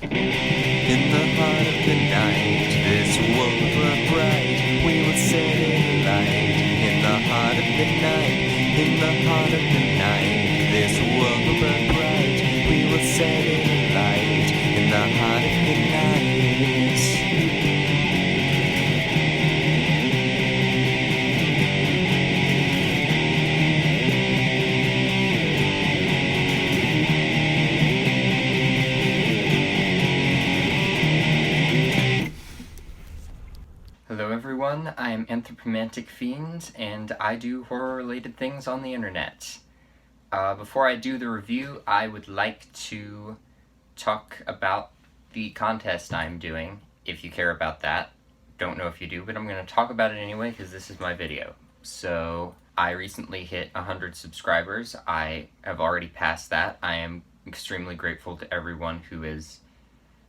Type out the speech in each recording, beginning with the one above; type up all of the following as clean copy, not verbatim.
In the heart of the night, this world will burn bright. We will set it alight. In the heart of the night, in the heart of the night, this world will burn bright. We will set it alight. In the heart of the night. Hello everyone, I'm Anthropomantic Fiend, and I do horror-related things on the internet. Before I do the review, I would like to talk about the contest I'm doing, if you care about that. Don't know if you do, but I'm going to talk about it anyway because this is my video. So, I recently hit 100 subscribers. I have already passed that. I am extremely grateful to everyone who has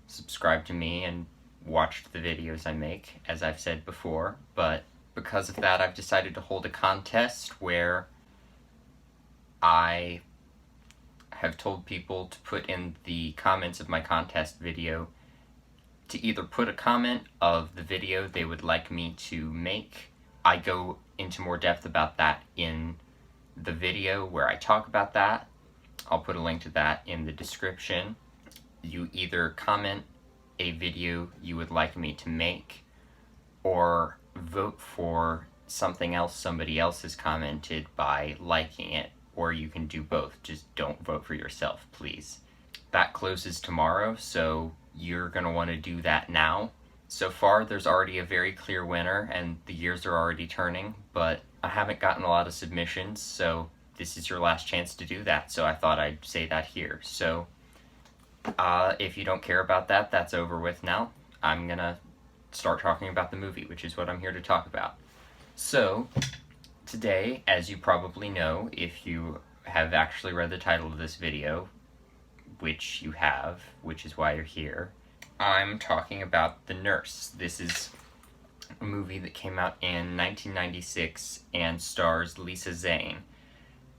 subscribed to me and watched the videos I make, as I've said before, but because of that I've decided to hold a contest where I have told people to put in the comments of my contest video to either put a comment of the video they would like me to make. I go into more depth about that in the video where I talk about that. I'll put a link to that in the description. You either comment a video you would like me to make, or vote for something else somebody else has commented by liking it, or you can do both. Just don't vote for yourself, please. That closes tomorrow, so you're going to want to do that now. So far, there's already a very clear winner, and the years are already turning, but I haven't gotten a lot of submissions, so this is your last chance to do that, so I thought I'd say that here. So if you don't care about that, that's over with now. I'm gonna start talking about the movie, which is what I'm here to talk about. So, today, as you probably know, if you have actually read the title of this video, which you have, which is why you're here, I'm talking about The Nurse. This is a movie that came out in 1996 and stars Lisa Zane.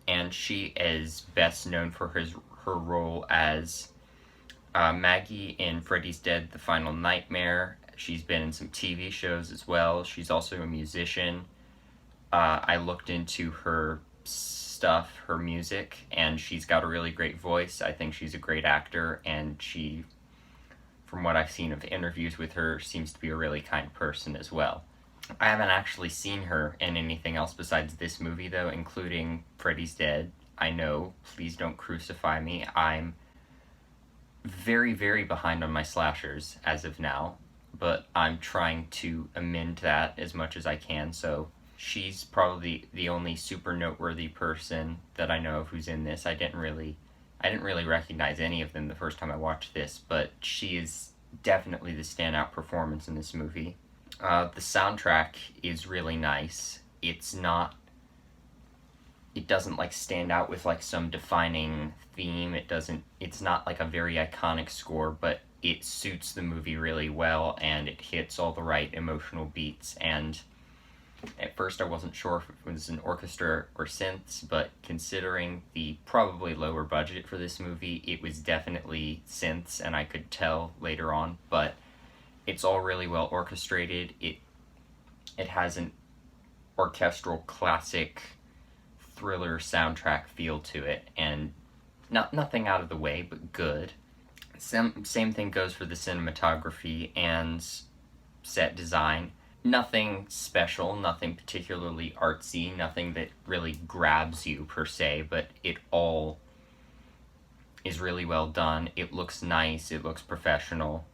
And she is best known for her role as Maggie in Freddy's Dead: The Final Nightmare. She's been in some TV shows as well. She's also a musician. I looked into her stuff, her music, and she's got a really great voice. I think she's a great actor, and she, from what I've seen of interviews with her, seems to be a really kind person as well. I haven't actually seen her in anything else besides this movie, though, including Freddy's Dead. I know, please don't crucify me. I'm very, very behind on my slashers as of now, but I'm trying to amend that as much as I can, so she's probably the only super noteworthy person that I know of who's in this. I didn't really recognize any of them the first time I watched this, but she is definitely the standout performance in this movie. The soundtrack is really nice. It doesn't like stand out with like some defining theme. It's not like a very iconic score, but it suits the movie really well, and it hits all the right emotional beats. And at first I wasn't sure if it was an orchestra or synths, but considering the probably lower budget for this movie, it was definitely synths, and I could tell later on, but it's all really well orchestrated. It has an orchestral classic thriller soundtrack feel to it, and nothing out of the way, but good. Same thing goes for the cinematography and set design. Nothing special, nothing particularly artsy, nothing that really grabs you per se, but it all is really well done. It looks nice, it looks professional.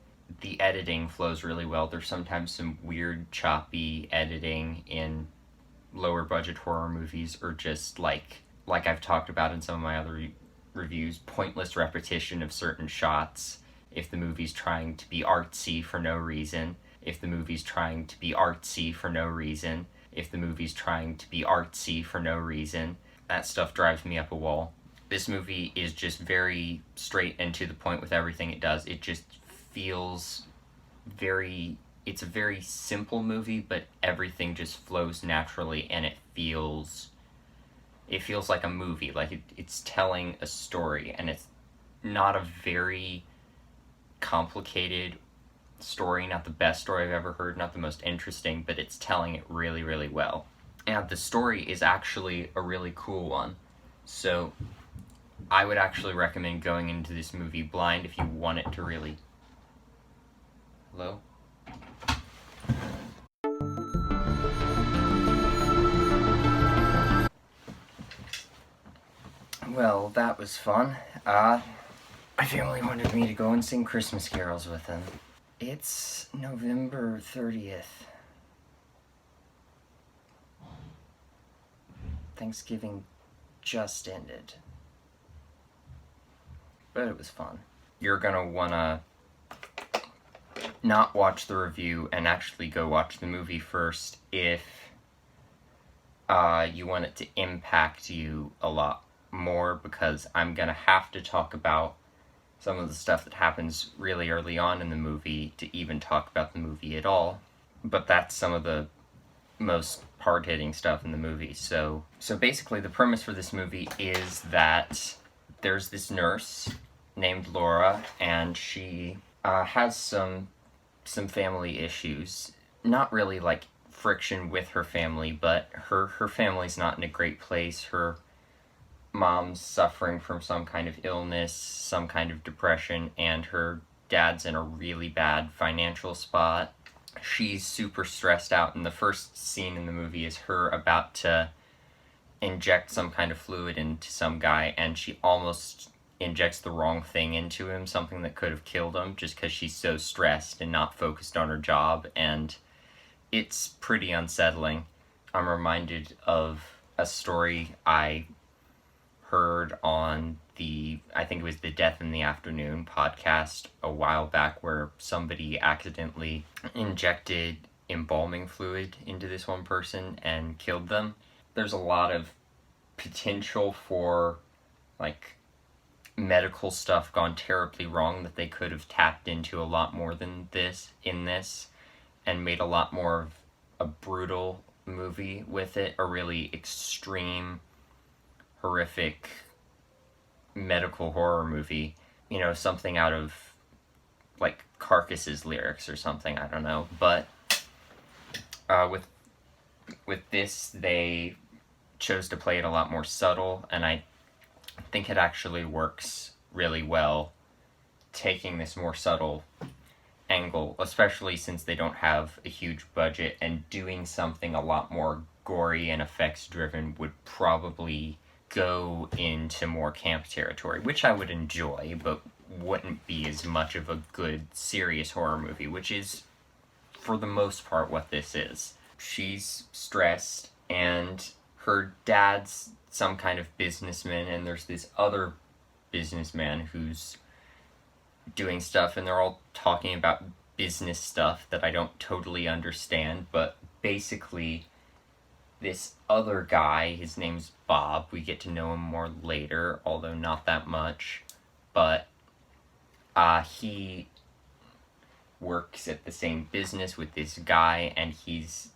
The editing flows really well. There's sometimes some weird, choppy editing in lower budget horror movies, or just like I've talked about in some of my other reviews, pointless repetition of certain shots. If the movie's trying to be artsy for no reason, if the movie's trying to be artsy for no reason, if the movie's trying to be artsy for no reason, that stuff drives me up a wall. This movie is just very straight and to the point with everything it does. It just feels it's a very simple movie, but everything just flows naturally, and it feels like a movie, like it's telling a story, and it's not a very complicated story, not the best story I've ever heard, not the most interesting, but it's telling it really, really well. And the story is actually a really cool one. So I would actually recommend going into this movie blind if you want it to really... Hello? Well, that was fun. My family wanted me to go and sing Christmas carols with them. It's November 30th. Thanksgiving just ended. But it was fun. You're gonna wanna not watch the review and actually go watch the movie first if you want it to impact you a lot more, because I'm gonna have to talk about some of the stuff that happens really early on in the movie to even talk about the movie at all. But that's some of the most hard-hitting stuff in the movie. So basically the premise for this movie is that there's this nurse named Laura, and she has some family issues. Not really like friction with her family, but her family's not in a great place. Her mom's suffering from some kind of illness, some kind of depression, and her dad's in a really bad financial spot. She's super stressed out, and the first scene in the movie is her about to inject some kind of fluid into some guy, and she almost injects the wrong thing into him, something that could have killed him, just because she's so stressed and not focused on her job, and it's pretty unsettling. I'm reminded of a story I heard on I think it was the Death in the Afternoon podcast a while back, where somebody accidentally injected embalming fluid into this one person and killed them. There's a lot of potential for like medical stuff gone terribly wrong that they could have tapped into a lot more than this and made a lot more of a brutal movie with it, a really extreme, horrific medical horror movie, you know, something out of like Carcass's lyrics or something, I don't know. But with this, they chose to play it a lot more subtle, and I think it actually works really well, taking this more subtle angle, especially since they don't have a huge budget, and doing something a lot more gory and effects driven would probably go into more camp territory, which I would enjoy, but wouldn't be as much of a good serious horror movie, which is for the most part what this is. She's stressed, and her dad's some kind of businessman, and there's this other businessman who's doing stuff, and they're all talking about business stuff that I don't totally understand, but basically this other guy, his name's Bob, we get to know him more later, although not that much, but he works at the same business with this guy, and he's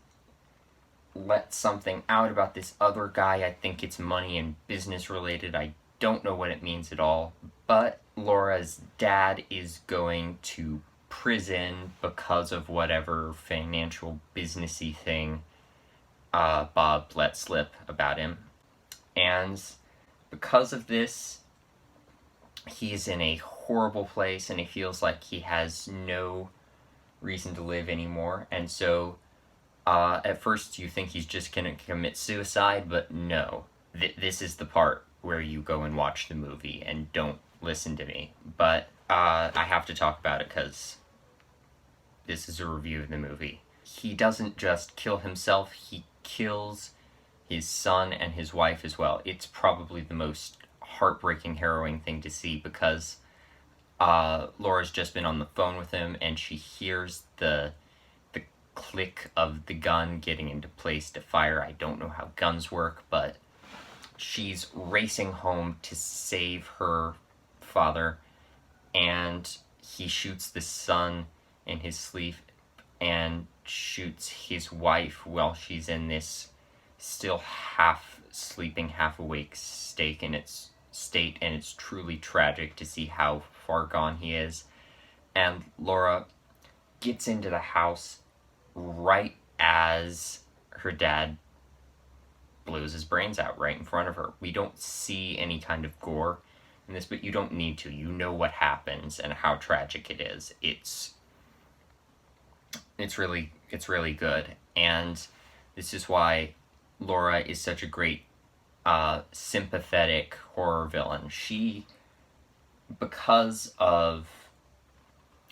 let something out about this other guy. I think it's money and business related. I don't know what it means at all, but Laura's dad is going to prison because of whatever financial businessy thing Bob let slip about him. And because of this, he's in a horrible place, and he feels like he has no reason to live anymore. And so at first you think he's just gonna commit suicide, but no. This is the part where you go and watch the movie and don't listen to me. But I have to talk about it because this is a review of the movie. He doesn't just kill himself, he kills his son and his wife as well. It's probably the most heartbreaking, harrowing thing to see, because Laura's just been on the phone with him, and she hears the click of the gun getting into place to fire. I don't know how guns work, but she's racing home to save her father, and he shoots the son in his sleep and shoots his wife while she's in this still half sleeping, half awake state, and it's truly tragic to see how far gone he is. and Laura gets into the house right as her dad blows his brains out right in front of her. We don't see any kind of gore in this, but you don't need to. You know what happens and how tragic it is. It's really good, and this is why Laura is such a great sympathetic horror villain. She, because of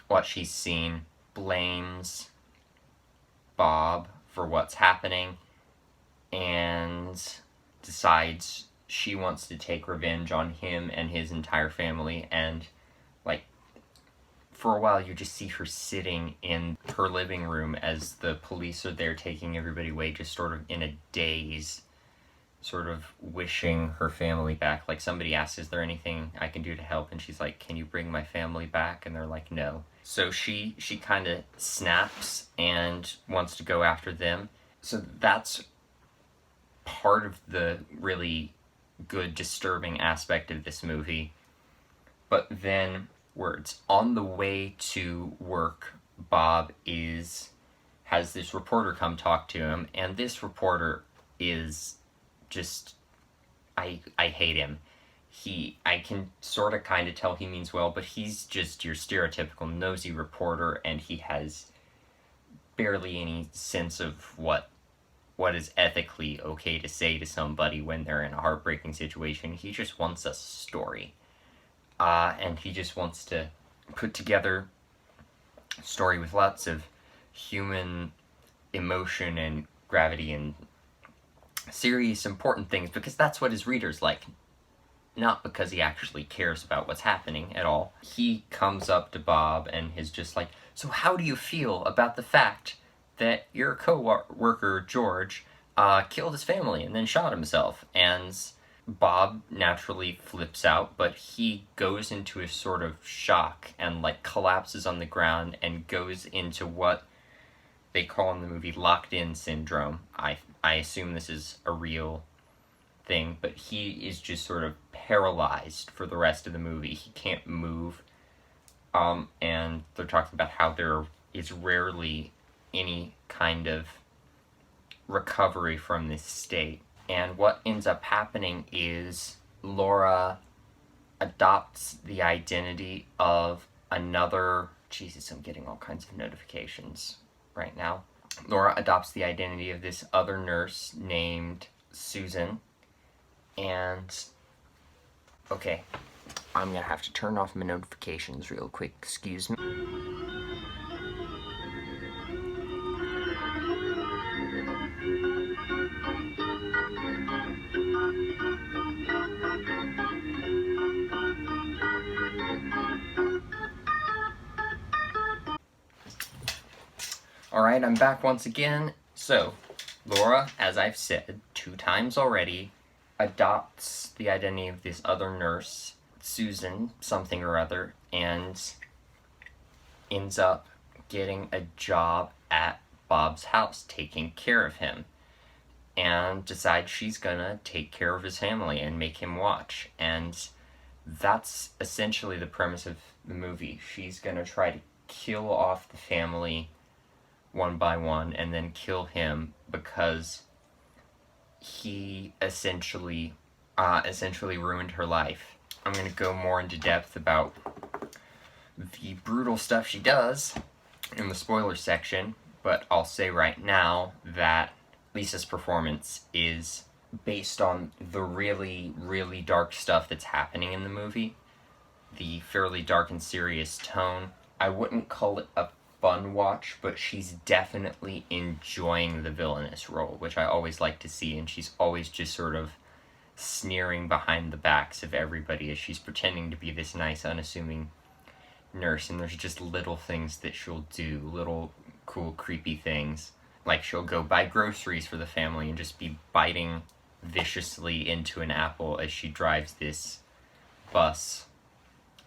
what she's seen, blames Bob for what's happening and decides she wants to take revenge on him and his entire family. And like, for a while you just see her sitting in her living room as the police are there taking everybody away, just sort of in a daze, sort of wishing her family back. Like, somebody asks, is there anything I can do to help? And she's like, can you bring my family back? And they're like, no. So she kind of snaps and wants to go after them. So that's part of the really good, disturbing aspect of this movie. But then, words. On the way to work, Bob has this reporter come talk to him, and this reporter is just, I hate him. I can sort of kind of tell he means well, but he's just your stereotypical nosy reporter, and he has barely any sense of what is ethically okay to say to somebody when they're in a heartbreaking situation. He just wants a story. And he just wants to put together a story with lots of human emotion and gravity and serious, important things, because that's what his readers like. Not because he actually cares about what's happening at all. He comes up to Bob and is just like, so how do you feel about the fact that your co-worker, George, killed his family and then shot himself? And Bob naturally flips out, but he goes into a sort of shock and like collapses on the ground and goes into what they call in the movie locked-in syndrome. I assume this is a real thing, but he is just sort of paralyzed for the rest of the movie. He can't move. And they're talking about how there is rarely any kind of recovery from this state. And what ends up happening is Laura adopts the identity of another... Jesus, I'm getting all kinds of notifications right now. Laura adopts the identity of this other nurse named Susan. And... okay, I'm gonna have to turn off my notifications real quick. Excuse me. Alright, I'm back once again. So, Laura, as I've said 2 times already, adopts the identity of this other nurse, Susan something or other, and ends up getting a job at Bob's house, taking care of him, and decides she's gonna take care of his family and make him watch. And that's essentially the premise of the movie. She's gonna try to kill off the family one by one and then kill him because he essentially ruined her life. I'm going to go more into depth about the brutal stuff she does in the spoiler section, but I'll say right now that Lisa's performance is based on the really, really dark stuff that's happening in the movie, the fairly dark and serious tone. I wouldn't call it a fun watch, but she's definitely enjoying the villainous role, which I always like to see, and she's always just sort of sneering behind the backs of everybody as she's pretending to be this nice, unassuming nurse, and there's just little things that she'll do, little cool, creepy things. Like, she'll go buy groceries for the family and just be biting viciously into an apple as she drives this bus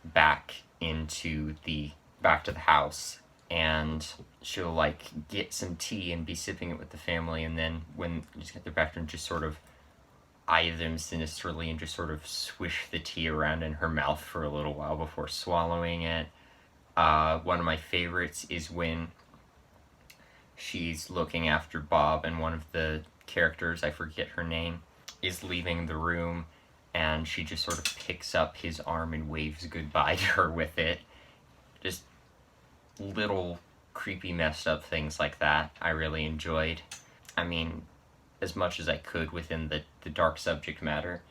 back to the house. And she'll, like, get some tea and be sipping it with the family, and then when you just get their bathroom, just sort of eye them sinisterly and just sort of swish the tea around in her mouth for a little while before swallowing it. One of my favorites is when she's looking after Bob and one of the characters, I forget her name, is leaving the room and she just sort of picks up his arm and waves goodbye to her with it. Just little creepy messed up things like that I really enjoyed. I mean, as much as I could within the dark subject matter.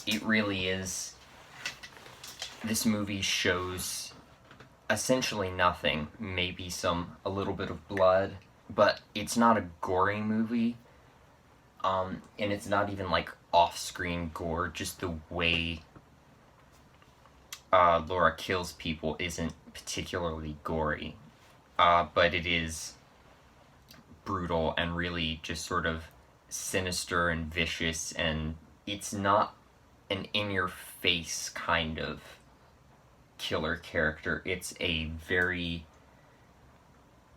It really is, this movie shows essentially nothing, maybe a little bit of blood, but it's not a gory movie, and it's not even like off-screen gore, just the way Laura kills people isn't particularly gory, but it is brutal and really just sort of sinister and vicious, and it's not an in-your-face kind of killer character. It's a very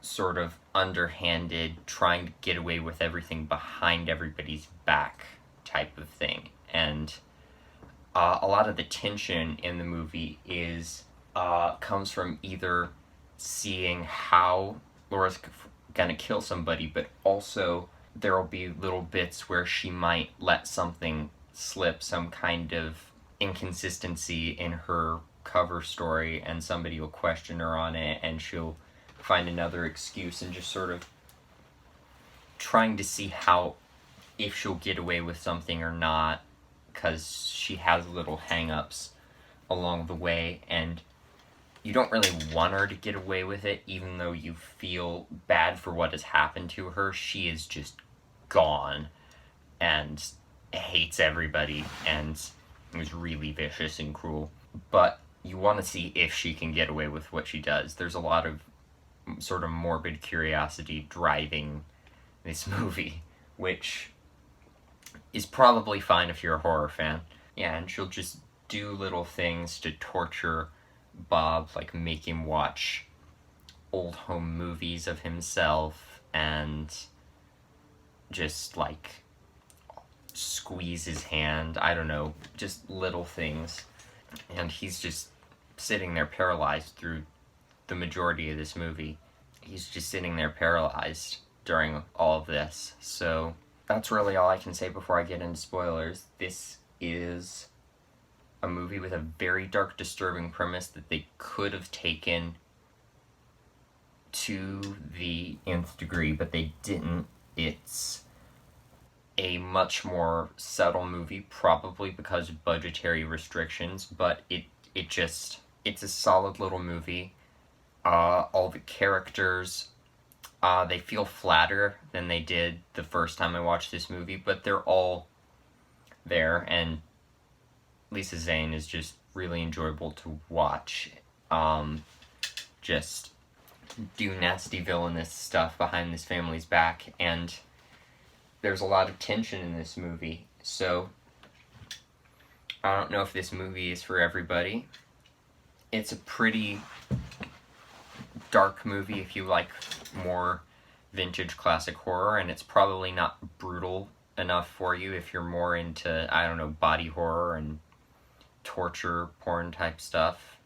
sort of underhanded, trying to get away with everything behind everybody's back type of thing. And a lot of the tension in the movie comes from either seeing how Laura's gonna kill somebody, but also there will be little bits where she might let something slip, some kind of inconsistency in her cover story, and somebody will question her on it, and she'll find another excuse, and just sort of trying to see if she'll get away with something or not, because she has little hang-ups along the way, and you don't really want her to get away with it, even though you feel bad for what has happened to her. She is just gone and hates everybody and is really vicious and cruel. But you want to see if she can get away with what she does. There's a lot of sort of morbid curiosity driving this movie, which is probably fine if you're a horror fan. Yeah, and she'll just do little things to torture Bob, like make him watch old home movies of himself and just like squeeze his hand. I don't know, just little things. And he's just sitting there paralyzed through the majority of this movie. He's just sitting there paralyzed during all of this. So that's really all I can say before I get into spoilers. This is a movie with a very dark, disturbing premise that they could have taken to the nth degree, but they didn't. It's a much more subtle movie, probably because of budgetary restrictions, but it's a solid little movie. All the characters, they feel flatter than they did the first time I watched this movie, but they're all there, and Lisa Zane is just really enjoyable to watch. Just do nasty villainous stuff behind this family's back, and there's a lot of tension in this movie. So I don't know if this movie is for everybody. It's a pretty dark movie if you like more vintage classic horror, and it's probably not brutal enough for you if you're more into, I don't know, body horror and torture porn type stuff,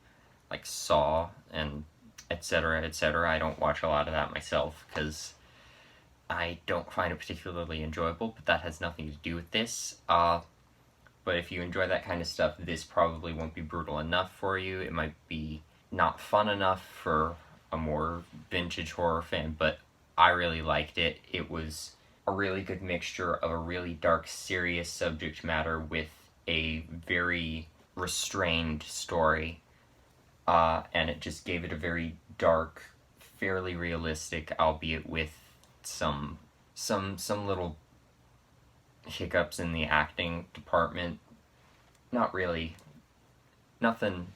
like Saw and etc., etc. I don't watch a lot of that myself because I don't find it particularly enjoyable, but that has nothing to do with this. But if you enjoy that kind of stuff, this probably won't be brutal enough for you. It might be not fun enough for a more vintage horror fan, but I really liked it. It was a really good mixture of a really dark, serious subject matter with a very restrained story, and it just gave it a very dark, fairly realistic, albeit with some little hiccups in the acting department. Not really, nothing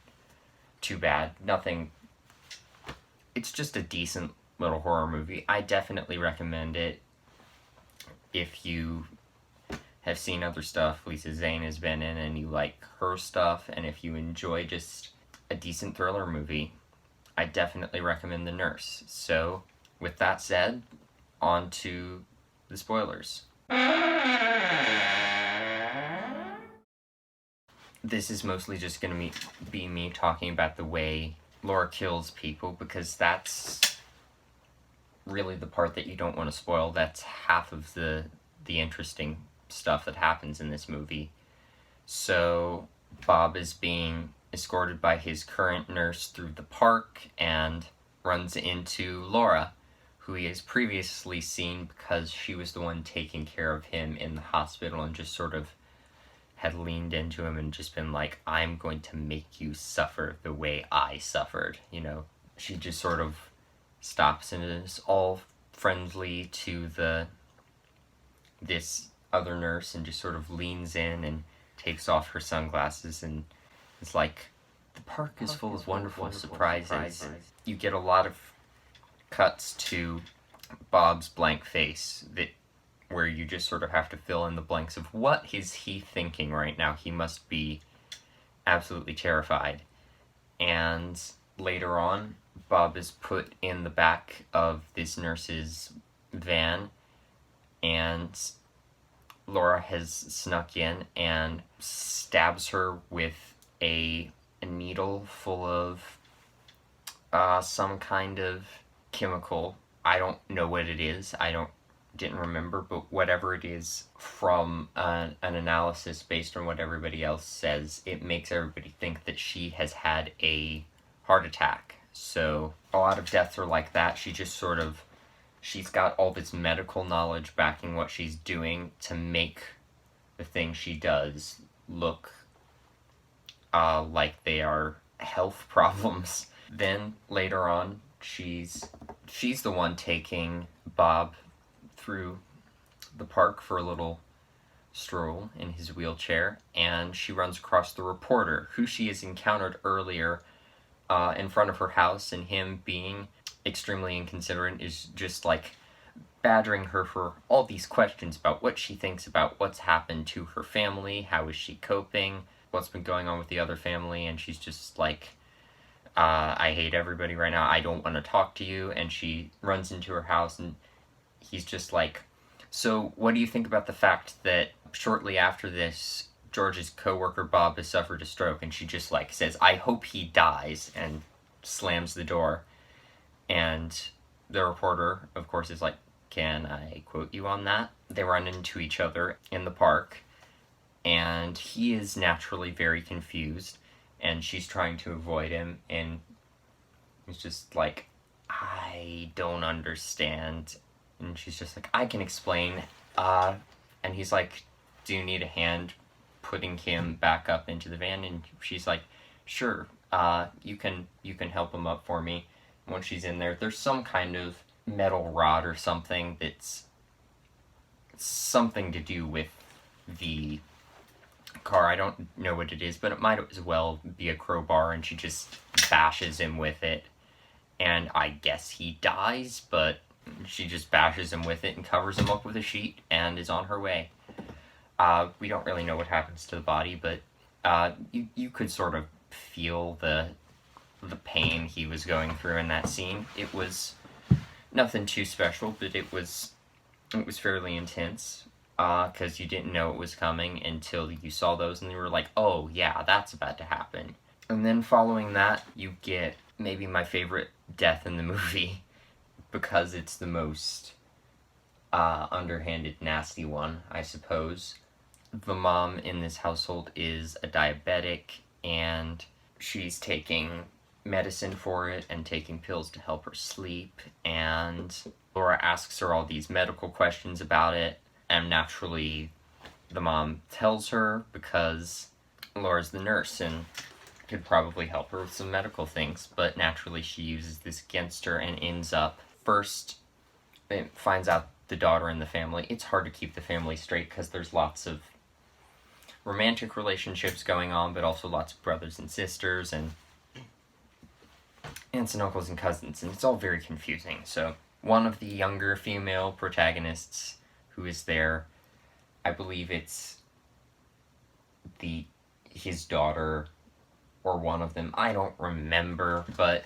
too bad, nothing. It's just a decent little horror movie. I definitely recommend it if you have seen other stuff Lisa Zane has been in and you like her stuff, and if you enjoy just a decent thriller movie. I definitely recommend The Nurse. So, with that said, on to the spoilers. This is mostly just going to be me talking about the way Laura kills people, because that's really the part that you don't want to spoil. That's half of the interesting stuff that happens in this movie. So Bob is being escorted by his current nurse through the park and runs into Laura, who he has previously seen because she was the one taking care of him in the hospital, and just sort of had leaned into him and just been like, I'm going to make you suffer the way I suffered, you know. She just sort of stops and is all friendly to this other nurse, and just sort of leans in and takes off her sunglasses, and it's like, the park is full of wonderful surprises. You get a lot of cuts to Bob's blank face where you just sort of have to fill in the blanks of what is he thinking right now. He must be absolutely terrified. And later on, Bob is put in the back of this nurse's van, and Laura has snuck in and stabs her with a needle full of some kind of chemical. I don't know what it is. Didn't remember, but whatever it is, from an analysis based on what everybody else says, it makes everybody think that she has had a heart attack. So a lot of deaths are like that. She's got all this medical knowledge backing what she's doing to make the things she does look like they are health problems. Then later on, she's the one taking Bob through the park for a little stroll in his wheelchair, and she runs across the reporter who she has encountered earlier in front of her house, and him, being extremely inconsiderate, is just like badgering her for all these questions about what she thinks about what's happened to her family, how is she coping, what's been going on with the other family, and she's just like, I hate everybody right now, I don't want to talk to you. And she runs into her house, and he's just like, so what do you think about the fact that shortly after this, George's coworker Bob has suffered a stroke? And she just like says, I hope he dies, and slams the door. And the reporter, of course, is like, can I quote you on that? They run into each other in the park, and he is naturally very confused, and she's trying to avoid him, and he's just like, I don't understand. And she's just like, I can explain. And he's like, do you need a hand putting him back up into the van? And she's like, sure, you can help him up for me. And when she's in there, there's some kind of metal rod or something that's something to do with the car. I don't know what it is, but it might as well be a crowbar, and she just bashes him with it. And I guess he dies, but she just bashes him with it and covers him up with a sheet and is on her way. We don't really know what happens to the body, but you could sort of feel the pain he was going through in that scene. It was nothing too special, but it was fairly intense, because you didn't know it was coming until you saw those, and you were like, oh yeah, that's about to happen. And then following that, you get maybe my favorite death in the movie, because it's the most underhanded, nasty one, I suppose. The mom in this household is a diabetic, and she's taking medicine for it and taking pills to help her sleep, and Laura asks her all these medical questions about it, and naturally the mom tells her, because Laura's the nurse and could probably help her with some medical things, but naturally she uses this against her and ends up first, it finds out the daughter in the family. It's hard to keep the family straight because there's lots of romantic relationships going on, but also lots of brothers and sisters and aunts and uncles and cousins, and it's all very confusing. So one of the younger female protagonists who is there, I believe it's his daughter or one of them, I don't remember, but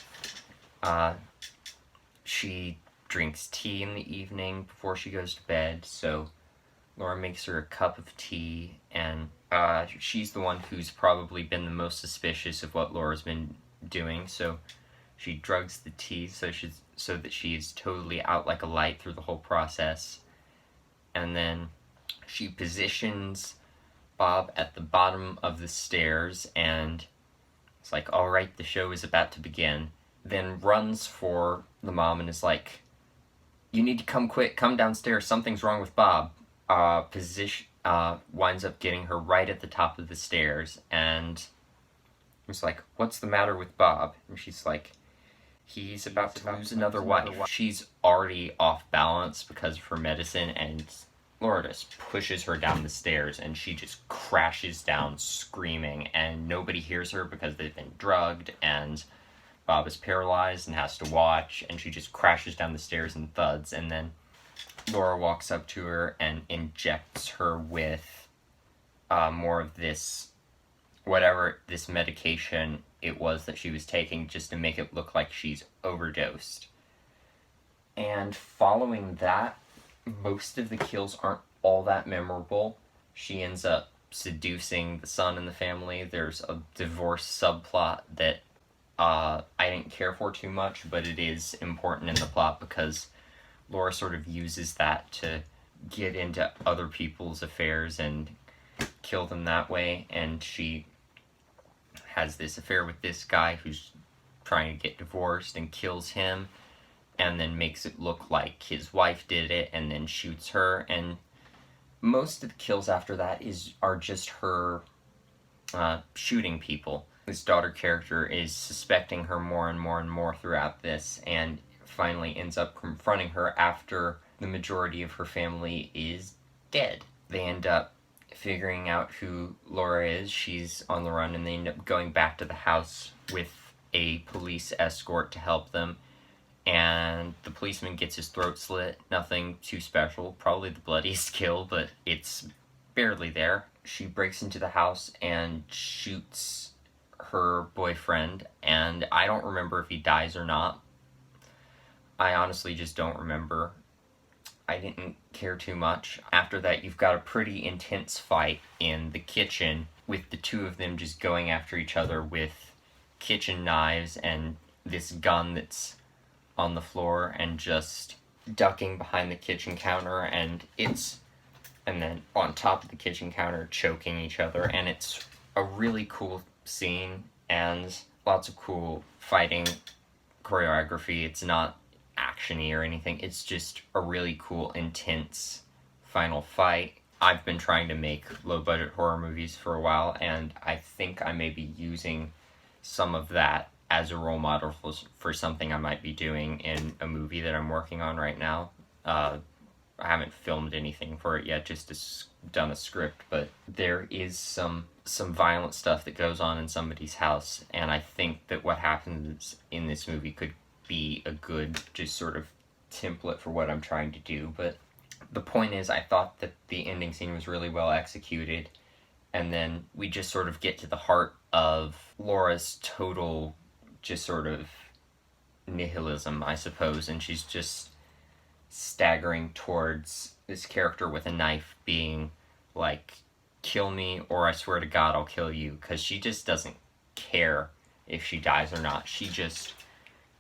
she drinks tea in the evening before she goes to bed, so Laura makes her a cup of tea, and she's the one who's probably been the most suspicious of what Laura's been doing, so She drugs the tea so that she is totally out like a light through the whole process. And then she positions Bob at the bottom of the stairs, and it's like, all right, the show is about to begin. Then runs for the mom and is like, you need to come quick, come downstairs, something's wrong with Bob. Winds up getting her right at the top of the stairs, and it's like, what's the matter with Bob? And she's like, he's about to lose another wife. She's already off balance because of her medicine, and Laura just pushes her down the stairs, and she just crashes down screaming, and nobody hears her because they've been drugged, and Bob is paralyzed and has to watch, and she just crashes down the stairs and thuds, and then Laura walks up to her and injects her with more of this, whatever this medication it was that she was taking, just to make it look like she's overdosed. And following that, most of the kills aren't all that memorable. She ends up seducing the son in the family. There's a divorce subplot that I didn't care for too much, but it is important in the plot because Laura sort of uses that to get into other people's affairs and kill them that way, and she has this affair with this guy who's trying to get divorced and kills him, and then makes it look like his wife did it, and then shoots her, and most of the kills after that are just her shooting people. This daughter character is suspecting her more and more and more throughout this, and finally ends up confronting her after the majority of her family is dead. They end up figuring out who Laura is. She's on the run, and they end up going back to the house with a police escort to help them, and the policeman gets his throat slit. Nothing too special, probably the bloodiest kill, but it's barely there. She breaks into the house and shoots her boyfriend, and I don't remember if he dies or not. I honestly just don't remember. I didn't care too much. After that, you've got a pretty intense fight in the kitchen with the two of them just going after each other with kitchen knives and this gun that's on the floor, and just ducking behind the kitchen counter, and then on top of the kitchen counter choking each other, and it's a really cool scene and lots of cool fighting choreography. It's not actiony or anything. It's just a really cool, intense final fight. I've been trying to make low-budget horror movies for a while, and I think I may be using some of that as a role model for something I might be doing in a movie that I'm working on right now. I haven't filmed anything for it yet, just done a script, but there is some violent stuff that goes on in somebody's house, and I think that what happens in this movie could be a good just sort of template for what I'm trying to do. But the point is, I thought that the ending scene was really well executed, and then we just sort of get to the heart of Laura's total just sort of nihilism, I suppose, and she's just staggering towards this character with a knife, being like, kill me or I swear to God I'll kill you, because she just doesn't care if she dies or not. She just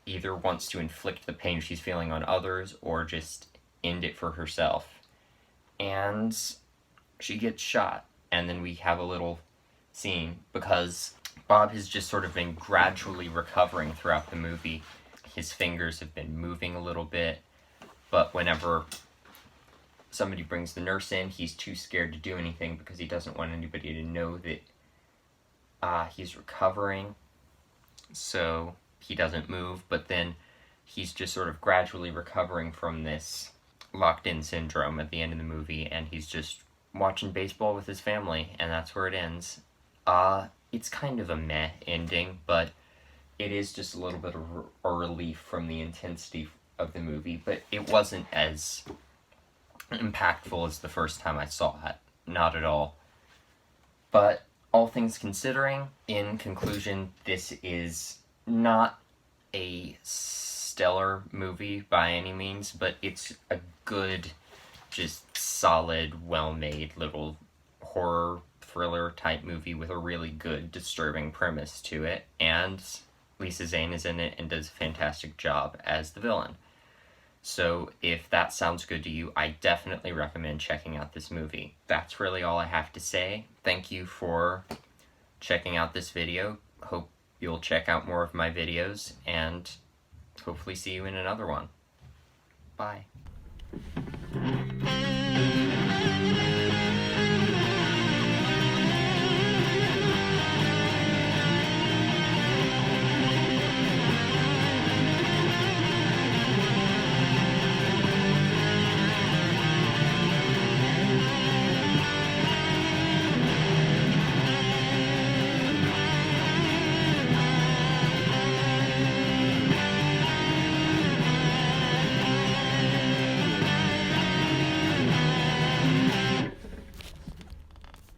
either wants to inflict the pain she's feeling on others or just end it for herself. And she gets shot, and then we have a little scene because Bob has just sort of been gradually recovering throughout the movie. His fingers have been moving a little bit, but whenever somebody brings the nurse in, he's too scared to do anything because he doesn't want anybody to know that he's recovering, so he doesn't move. But then he's just sort of gradually recovering from this locked-in syndrome at the end of the movie, and he's just watching baseball with his family, and that's where it ends. It's kind of a meh ending, but it is just a little bit of a relief from the intensity of the movie, but it wasn't as impactful as the first time I saw it. Not at all. But all things considering, in conclusion, this is not a stellar movie by any means, but it's a good, just solid, well-made little horror thriller type movie with a really good, disturbing premise to it, and Lisa Zane is in it and does a fantastic job as the villain. So if that sounds good to you, I definitely recommend checking out this movie. That's really all I have to say. Thank you for checking out this video. Hope you'll check out more of my videos, and hopefully see you in another one. Bye.